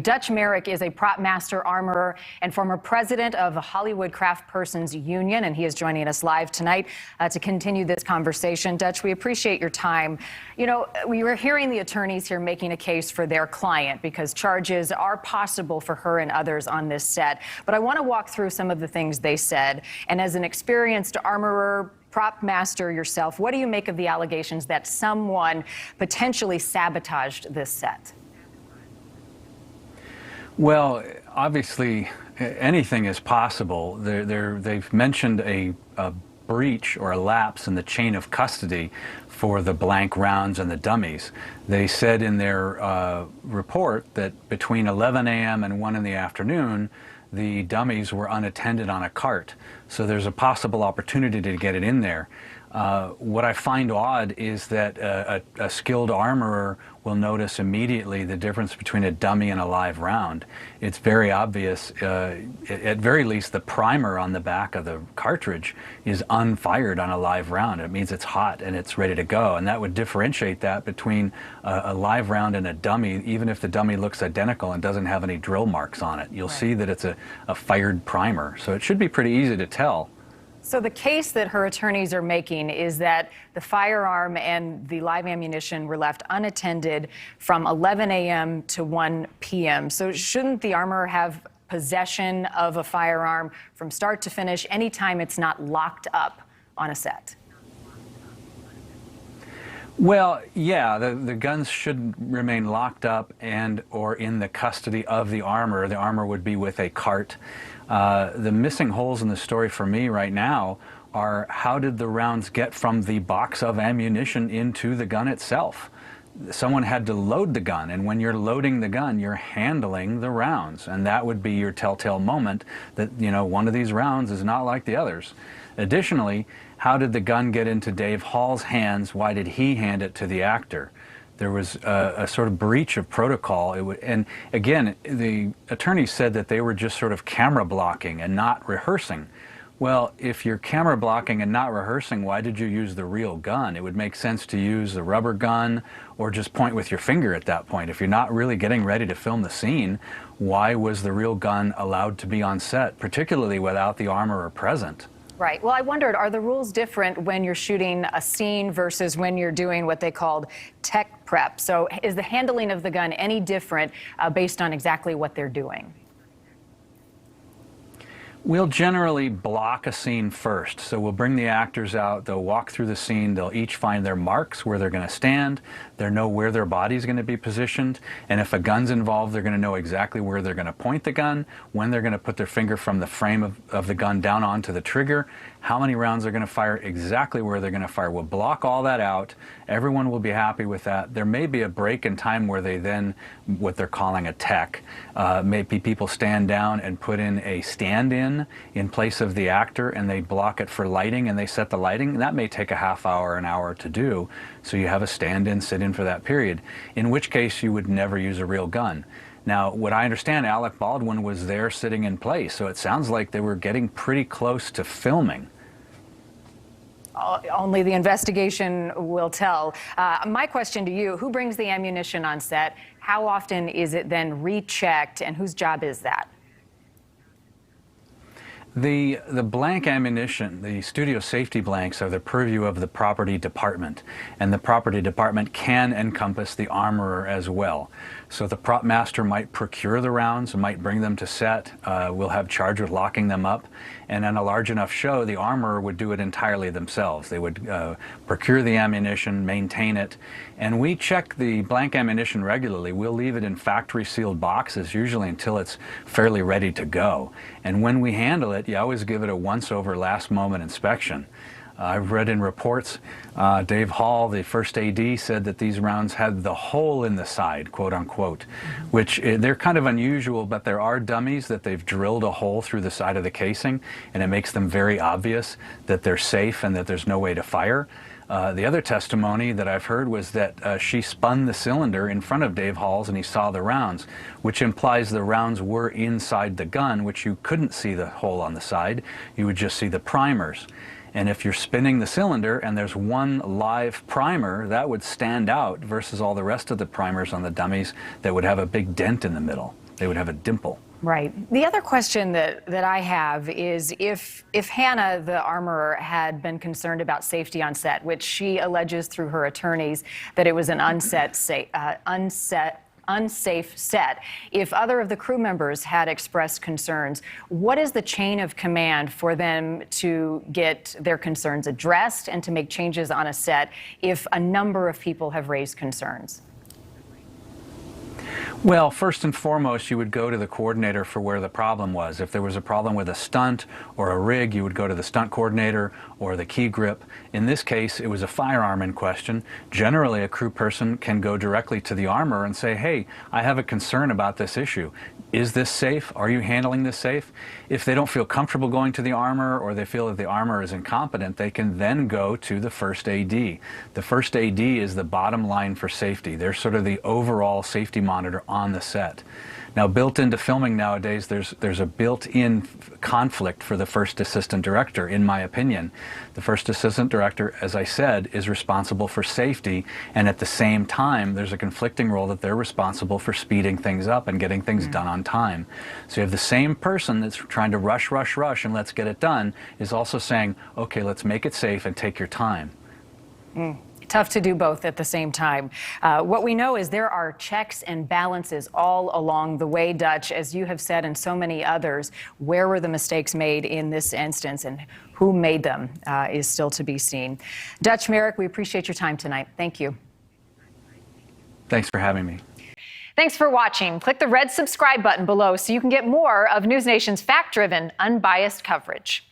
Dutch Merrick is a prop master armorer and former president of the Hollywood Craft Persons Union, and he is joining us live tonight to continue this conversation. Dutch, we appreciate your time. You know, we were hearing the attorneys here making a case for their client because charges are possible for her and others on this set. But I want to walk through some of the things they said. And as an experienced armorer, prop master yourself, what do you make of the allegations that someone potentially sabotaged this set? Well, obviously, anything is possible. They've mentioned a breach or a lapse in the chain of custody for the blank rounds and the dummies. They said in their report that between 11 a.m. and 1 in the afternoon, the dummies were unattended on a cart. So there's a possible opportunity to get it in there. What I find odd is that a skilled armorer will notice immediately the difference between a dummy and a live round. It's very obvious. At very least, the primer on the back of the cartridge is unfired on a live round. It means it's hot and it's ready to go, and that would differentiate that between a live round and a dummy, even if the dummy looks identical and doesn't have any drill marks on it. You'll see that it's a fired primer, so it should be pretty easy to tell. So the case that her attorneys are making is that the firearm and the live ammunition were left unattended from 11 a.m. to 1 p.m. So shouldn't the armorer have possession of a firearm from start to finish anytime it's not locked up on a set? Well, yeah, the guns should remain locked up and or in the custody of the armorer. The armorer would be with a cart. The missing holes in the story for me right now are how did the rounds get from the box of ammunition into the gun itself? Someone had to load the gun, and when you're loading the gun, you're handling the rounds, and that would be your telltale moment that, you know, one of these rounds is not like the others. Additionally, how did the gun get into Dave Hall's hands? Why did he hand it to the actor? There was a sort of breach of protocol. And again, the attorneys said that they were just sort of camera blocking and not rehearsing. Well, if you're camera blocking and not rehearsing, why did you use the real gun? It would make sense to use the rubber gun or just point with your finger at that point. If you're not really getting ready to film the scene, why was the real gun allowed to be on set, particularly without the armorer present? Right. Well, I wondered, are the rules different when you're shooting a scene versus when you're doing what they called tech prep? So is the handling of the gun any different based on exactly what they're doing? We'll generally block a scene first. So we'll bring the actors out, they'll walk through the scene, they'll each find their marks where they're going to stand, they'll know where their body's going to be positioned, and if a gun's involved, they're going to know exactly where they're going to point the gun, when they're going to put their finger from the frame of the gun down onto the trigger, how many rounds they're going to fire, exactly where they're going to fire. We'll block all that out. Everyone will be happy with that. There may be a break in time where they then, what they're calling a tech, maybe people stand down and put in a stand-in place of the actor, and they block it for lighting and they set the lighting. That may take a half hour, an hour to do. So you have a stand-in, sit-in for that period, in which case you would never use a real gun. Now, what I understand, Alec Baldwin was there sitting in place, so it sounds like they were getting pretty close to filming. Only the investigation will tell. My question to you, who brings the ammunition on set? How often is it then rechecked, and whose job is that? The blank ammunition, the studio safety blanks, are the purview of the property department, and the property department can encompass the armorer as well. So the prop master might procure the rounds, might bring them to set, we'll have charge with locking them up, and on a large enough show, the armorer would do it entirely themselves. They would procure the ammunition, maintain it, and we check the blank ammunition regularly. We'll leave it in factory sealed boxes, usually until it's fairly ready to go. And when we handle it, you always give it a once-over, last-moment inspection. I've read in reports, Dave Hall, the first AD, said that these rounds had the hole in the side, quote unquote, which they're kind of unusual, but there are dummies that they've drilled a hole through the side of the casing, and it makes them very obvious that they're safe and that there's no way to fire. The other testimony that I've heard was that she spun the cylinder in front of Dave Hall's and he saw the rounds, which implies the rounds were inside the gun, which you couldn't see the hole on the side. You would just see the primers. And if you're spinning the cylinder and there's one live primer, that would stand out versus all the rest of the primers on the dummies that would have a big dent in the middle. They would have a dimple. Right. The other question that I have is if Hannah, the armorer, had been concerned about safety on set, which she alleges through her attorneys that it was an unsafe set. If other of the crew members had expressed concerns, what is the chain of command for them to get their concerns addressed and to make changes on a set if a number of people have raised concerns? Well, first and foremost, you would go to the coordinator for where the problem was. If there was a problem with a stunt or a rig, you would go to the stunt coordinator or the key grip. In this case, it was a firearm in question. Generally, a crew person can go directly to the armorer and say, hey, I have a concern about this issue. Is this safe? Are you handling this safe? If they don't feel comfortable going to the armorer or they feel that the armorer is incompetent, they can then go to the first AD. The first AD is the bottom line for safety. They're sort of the overall safety monitor on the set. Now, built into filming nowadays, there's a built-in conflict for the first assistant director, in my opinion. The first assistant director, as I said, is responsible for safety, and at the same time, there's a conflicting role that they're responsible for speeding things up and getting things done on time. So you have the same person that's trying to rush, and let's get it done, is also saying, okay, let's make it safe and take your time. Tough to do both at the same time. What we know is there are checks and balances all along the way, Dutch, as you have said, and so many others. Where were the mistakes made in this instance, and who made them is still to be seen. Dutch, Merrick, we appreciate your time tonight. Thank you. Thanks for having me. Thanks for watching. Click the red subscribe button below so you can get more of NewsNation's fact-driven, unbiased coverage.